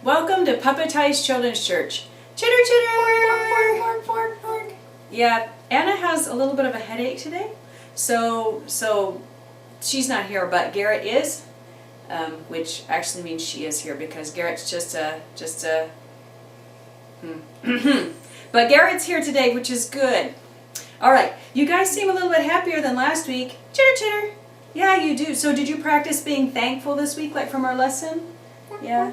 Welcome to Puppetized Children's Church. Chitter chitter! Yeah, Anna has a little bit of a headache today, so she's not here, but Garrett is, which actually means she is here because Garrett's just a. But Garrett's here today, which is good. All right, you guys seem a little bit happier than last week. Chitter chitter! Yeah, you do. So did you practice being thankful this week, like from our lesson? Yeah.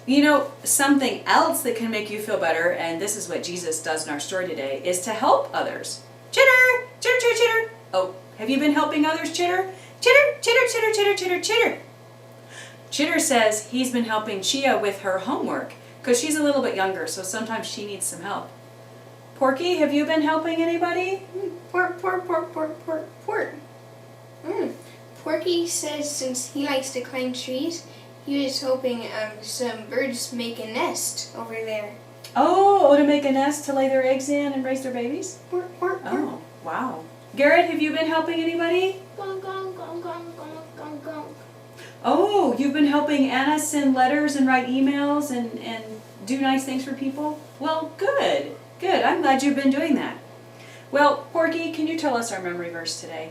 You know, something else that can make you feel better, and this is what Jesus does in our story today, is to help others. Chitter! Chitter, chitter, chitter! Oh, have you been helping others, Chitter? Chitter, chitter, chitter, chitter, chitter, chitter! Chitter says he's been helping Chia with her homework, because she's a little bit younger, so sometimes she needs some help. Porky, have you been helping anybody? Pork. Porky says since he likes to climb trees, he was hoping some birds make a nest over there. Oh, to make a nest to lay their eggs in and raise their babies? Pork. Oh, wow. Garrett, have you been helping anybody? Gong, gong, gong, gong, gong, gong, gong. Oh, you've been helping Anna send letters and write emails and do nice things for people? Well, good. Good. I'm glad you've been doing that. Well, Porky, can you tell us our memory verse today?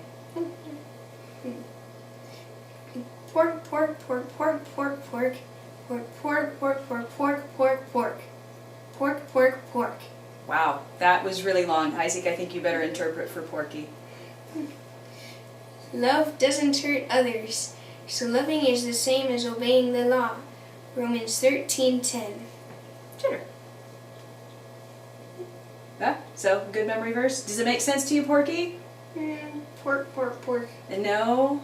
Pork. Wow, that was really long. Isaac, I think you better interpret for Porky. Love doesn't hurt others, so loving is the same as obeying the law. Romans 13:10. Chitter. Yeah, so good memory verse. Does it make sense to you, Porky? Pork. No.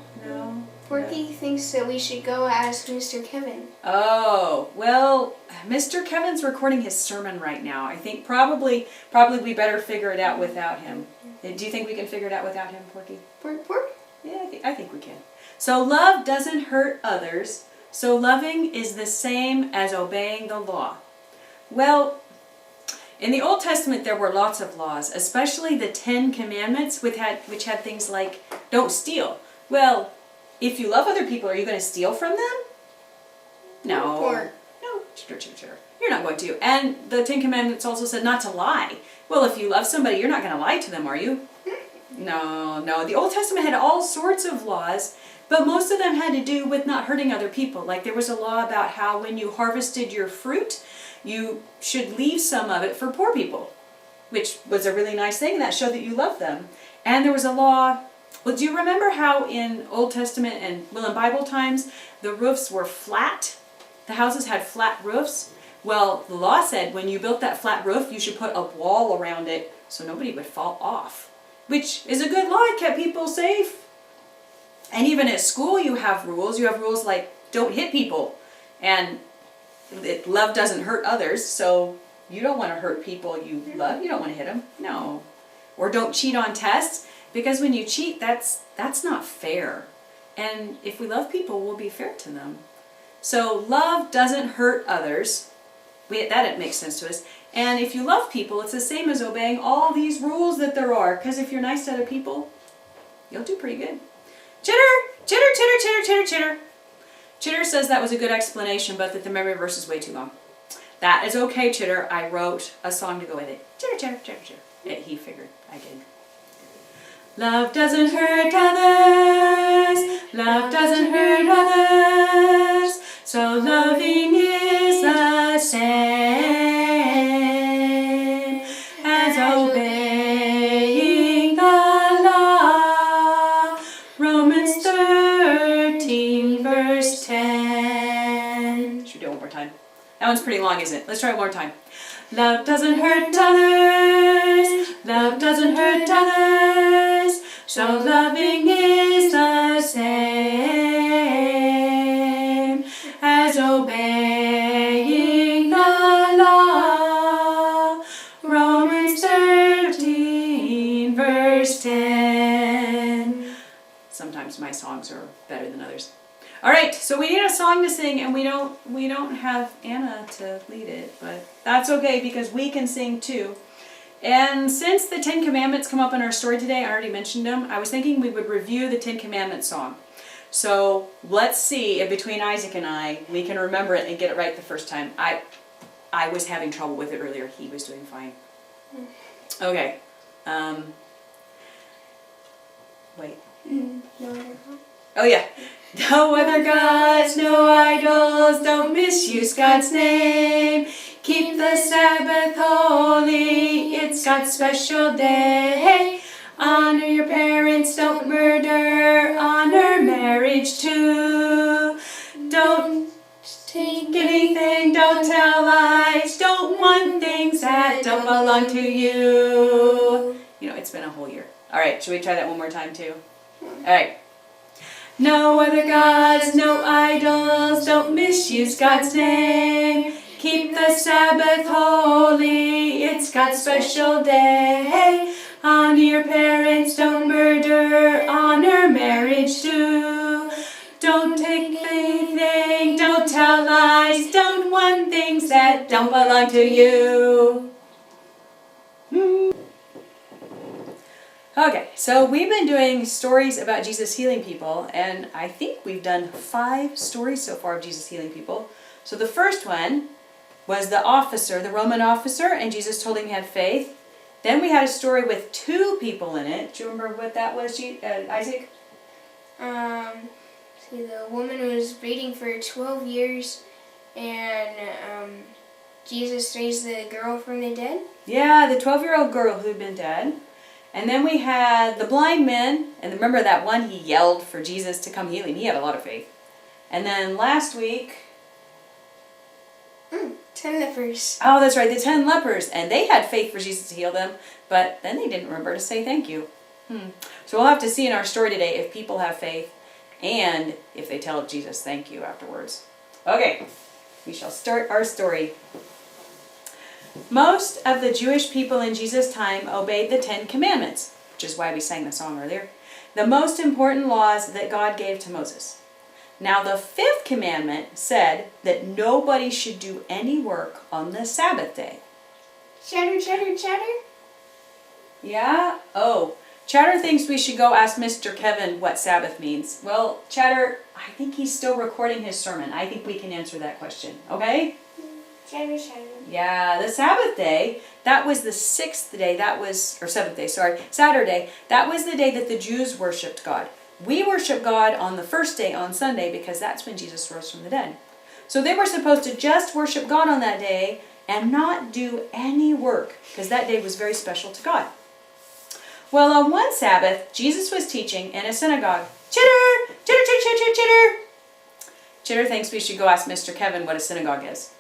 Porky thinks that we should go ask Mr. Kevin. Oh, well, Mr. Kevin's recording his sermon right now. I think probably we better figure it out without him. Do you think we can figure it out without him, Porky? Pork. Yeah, I think we can. So love doesn't hurt others. So loving is the same as obeying the law. Well, in the Old Testament there were lots of laws, especially the 10 Commandments, which had things like don't steal. Well, if you love other people, are you going to steal from them? No. No. Chitter. You're not going to. And the 10 Commandments also said not to lie. Well, if you love somebody, you're not going to lie to them, are you? No. The Old Testament had all sorts of laws, but most of them had to do with not hurting other people. Like there was a law about how when you harvested your fruit, you should leave some of it for poor people, which was a really nice thing, and that showed that you loved them. And there was a law. Well, do you remember how in Old Testament and, well, in Bible times, the roofs were flat? The houses had flat roofs? Well, the law said when you built that flat roof, you should put a wall around it so nobody would fall off, which is a good law. It kept people safe. And even at school, you have rules. You have rules like don't hit people, and love doesn't hurt others, so you don't want to hurt people you love. You don't want to hit them. No. Or don't cheat on tests. Because when you cheat, that's not fair. And if we love people, we'll be fair to them. So love doesn't hurt others. That makes sense to us. And if you love people, it's the same as obeying all these rules that there are. Because if you're nice to other people, you'll do pretty good. Chitter. Chitter says that was a good explanation, but that the memory verse is way too long. That is okay, Chitter. I wrote a song to go with it. Chitter. He figured I did. Love doesn't hurt others, love doesn't hurt others, so loving is the same as obeying the law. Romans 13 verse 10. Should we do it one more time? That one's pretty long, isn't it? Let's try it one more time. Love doesn't hurt others, love doesn't hurt others, so loving is the same as obeying the law. Romans 13 verse 10. Sometimes my songs are better than others. All right, so we need a song to sing, and we don't have Anna to lead it, but that's okay because we can sing too. And since the 10 Commandments come up in our story today, I already mentioned them, I was thinking we would review the 10 Commandments song. So let's see if between Isaac and I, we can remember it and get it right the first time. I was having trouble with it earlier. He was doing fine. Okay. Wait. No other God. Oh yeah. No other gods, no idols, don't misuse God's name. Keep the Sabbath holy, it's God's special day. Honor your parents, don't murder, honor marriage too. Don't take anything, don't tell lies, don't want things that don't belong to you. You know, it's been a whole year. Alright, should we try that one more time too? Alright. No other gods, no idols, don't misuse God's name. Keep the Sabbath holy, it's God's special day. Honor your parents, don't murder, honor marriage too. Don't take anything, don't tell lies, don't want things that don't belong to you. Okay, so we've been doing stories about Jesus healing people, and I think we've done 5 stories so far of Jesus healing people. So the first one was the officer, the Roman officer, and Jesus told him he had faith. Then we had a story with 2 people in it. Do you remember what that was, Isaac? See, the woman was bleeding for 12 years, and Jesus raised the girl from the dead. Yeah, the 12-year-old girl who'd been dead. And then we had the blind man, and remember that one, he yelled for Jesus to come heal him. He had a lot of faith. And then last week... 10 lepers. Oh, that's right, the 10 lepers. And they had faith for Jesus to heal them, but then they didn't remember to say thank you. So we'll have to see in our story today if people have faith and if they tell Jesus thank you afterwards. Okay, we shall start our story. Most of the Jewish people in Jesus' time obeyed the 10 Commandments, which is why we sang the song earlier, the most important laws that God gave to Moses. Now the 5th commandment said that nobody should do any work on the Sabbath day. Chatter, chatter, chatter. Yeah? Oh, Chatter thinks we should go ask Mr. Kevin what Sabbath means. Well, Chatter, I think he's still recording his sermon. I think we can answer that question, okay? Chatter, chatter. Yeah, the Sabbath day, that was the 6th day, or 7th day, sorry, Saturday. That was the day that the Jews worshipped God. We worship God on the first day, on Sunday, because that's when Jesus rose from the dead. So they were supposed to just worship God on that day and not do any work, because that day was very special to God. Well, on one Sabbath, Jesus was teaching in a synagogue. Chitter! Chitter, chitter, chitter, chitter, chitter! Chitter thinks we should go ask Mr. Kevin what a synagogue is.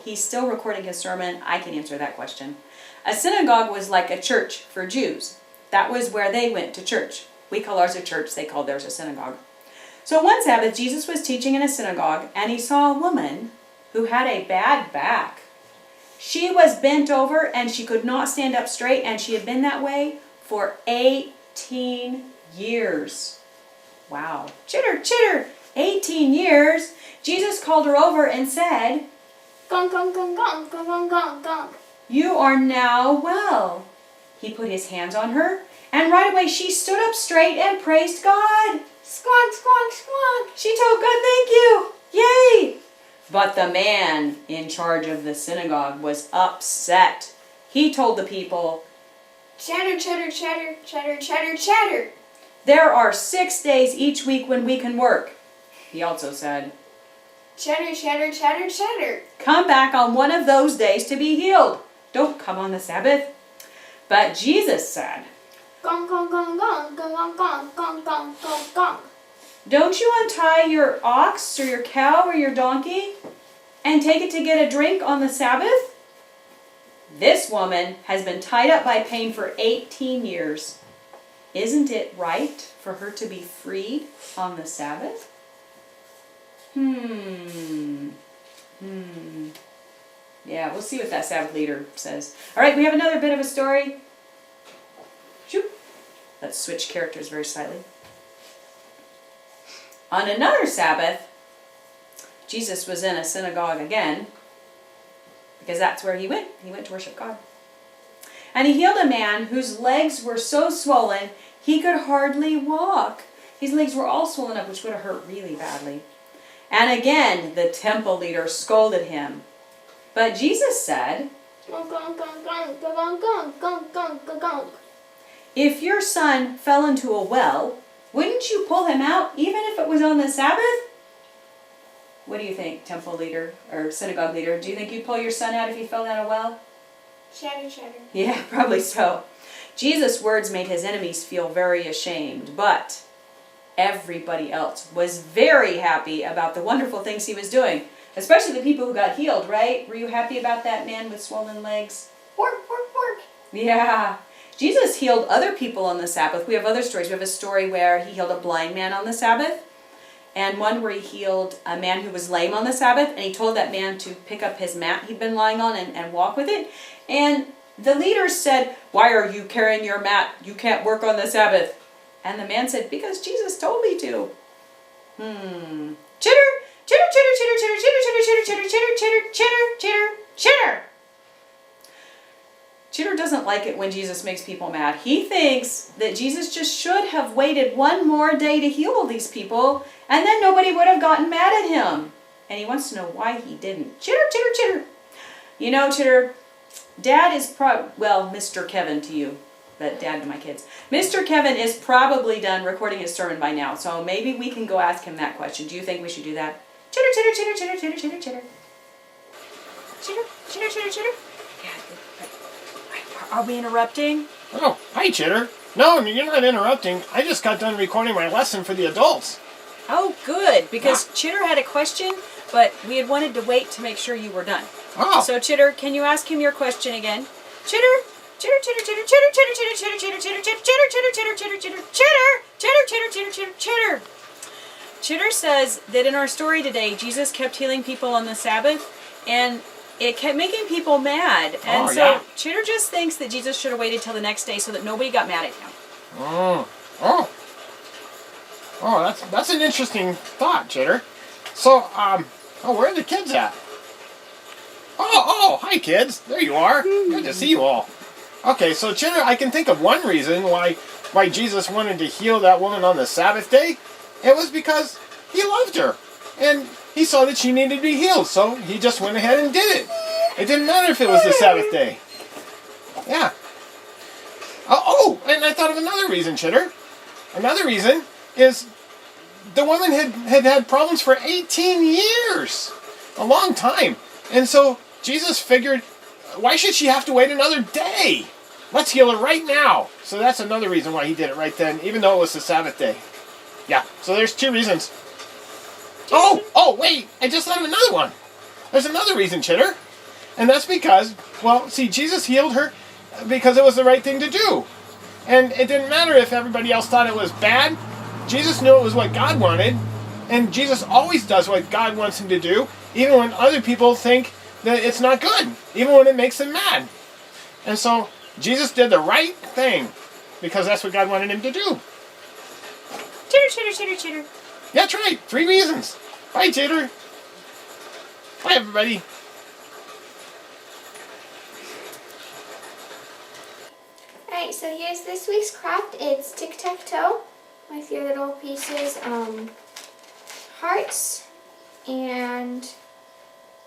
He's still recording his sermon. I can answer that question. A synagogue was like a church for Jews. That was where they went to church. We call ours a church. They called theirs a synagogue. So one Sabbath, Jesus was teaching in a synagogue, and he saw a woman who had a bad back. She was bent over, and she could not stand up straight, and she had been that way for 18 years. Wow. Chitter, chitter. 18 years. Jesus called her over and said, Gong, gong, gong, gong, gong, gong, gong, gong. You are now well. He put his hands on her, and right away she stood up straight and praised God. Squawk, squawk, squawk. She told God, thank you. Yay. But the man in charge of the synagogue was upset. He told the people, Chatter, chatter, chatter, chatter, chatter, chatter. there are 6 days each week when we can work. He also said, Chatter, chatter, chatter, chatter. come back on one of those days to be healed. Don't come on the Sabbath. But Jesus said, Gong, gong, gong, gong, gong, gong, gong, gong, gong, gong, gong. don't you untie your ox or your cow or your donkey and take it to get a drink on the Sabbath? This woman has been tied up by pain for 18 years. Isn't it right for her to be freed on the Sabbath? Yeah, we'll see what that Sabbath leader says. All right, we have another bit of a story. Shoop. Let's switch characters very slightly. On another Sabbath, Jesus was in a synagogue again, because that's where he went. He went to worship God. And he healed a man whose legs were so swollen he could hardly walk. His legs were all swollen up, which would have hurt really badly. And again, the temple leader scolded him. But Jesus said, if your son fell into a well, wouldn't you pull him out even if it was on the Sabbath? What do you think, temple leader or synagogue leader? Do you think you'd pull your son out if he fell down a well? Shatter, shatter. Yeah, probably so. Jesus' words made his enemies feel very ashamed, but everybody else was very happy about the wonderful things he was doing, especially the people who got healed, right? Were you happy about that man with swollen legs? Pork, pork, pork. Yeah. Jesus healed other people on the Sabbath. We have other stories. We have a story where he healed a blind man on the Sabbath, and one where he healed a man who was lame on the Sabbath, and he told that man to pick up his mat he'd been lying on and walk with it. And the leaders said, why are you carrying your mat? You can't work on the Sabbath. And the man said, because Jesus told me to. Chitter, chitter, chitter, chitter, chitter, chitter, chitter, chitter, chitter, chitter, chitter, chitter, chitter. Chitter doesn't like it when Jesus makes people mad. He thinks that Jesus just should have waited one more day to heal all these people, and then nobody would have gotten mad at him. And he wants to know why he didn't. Chitter, chitter, chitter. You know, Chitter, Dad is Mr. Kevin to you, but Dad to my kids. Mr. Kevin is probably done recording his sermon by now, so maybe we can go ask him that question. Do you think we should do that? Chitter, chitter, chitter, chitter, chitter, chitter, chitter. Chitter, chitter, chitter, chitter. Yeah, are we interrupting? Oh, hi, Chitter. No, you're not interrupting. I just got done recording my lesson for the adults. Oh, good, because Chitter had a question, but we had wanted to wait to make sure you were done. Oh. So, Chitter, can you ask him your question again? Chitter, chitter, chitter, chitter, chitter, chitter, chitter, chitter, chitter, chitter, chitter, chitter, chitter, chitter, chitter, chitter, chitter, chitter, chitter, chitter. Chitter says that in our story today, Jesus kept healing people on the Sabbath, and it kept making people mad. And Chitter just thinks that Jesus should have waited till the next day so that nobody got mad at him. Oh, that's an interesting thought, Chitter. So, where are the kids at? Oh, hi, kids. There you are. Good to see you all. Okay, so Chitter, I can think of one reason why Jesus wanted to heal that woman on the Sabbath day. It was because he loved her, and he saw that she needed to be healed, so he just went ahead and did it. It didn't matter if it was the Sabbath day. Yeah. And I thought of another reason, Chitter. Another reason is the woman had problems for 18 years. A long time. And so Jesus figured, why should she have to wait another day? Let's heal her right now. So that's another reason why he did it right then, even though it was the Sabbath day. Yeah, so there's two reasons. Oh, wait, I just thought of another one. There's another reason, Chitter. And that's because, Jesus healed her because it was the right thing to do. And it didn't matter if everybody else thought it was bad. Jesus knew it was what God wanted. And Jesus always does what God wants him to do, even when other people think that it's not good, even when it makes them mad. And so Jesus did the right thing because that's what God wanted him to do. Chitter, chitter, chitter, chitter. Yeah, that's right. 3 reasons. Bye, Chitter. Bye, everybody. Alright, so here's this week's craft. It's tic-tac-toe with your little pieces, hearts, and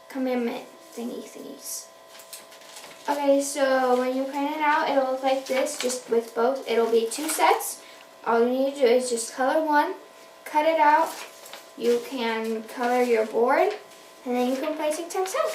commandment thingies. Okay, so when you print it out, it'll look like this, just with both. It'll be 2 sets. All you need to do is just color one, cut it out. You can color your board, and then you can play tic-tac-toe.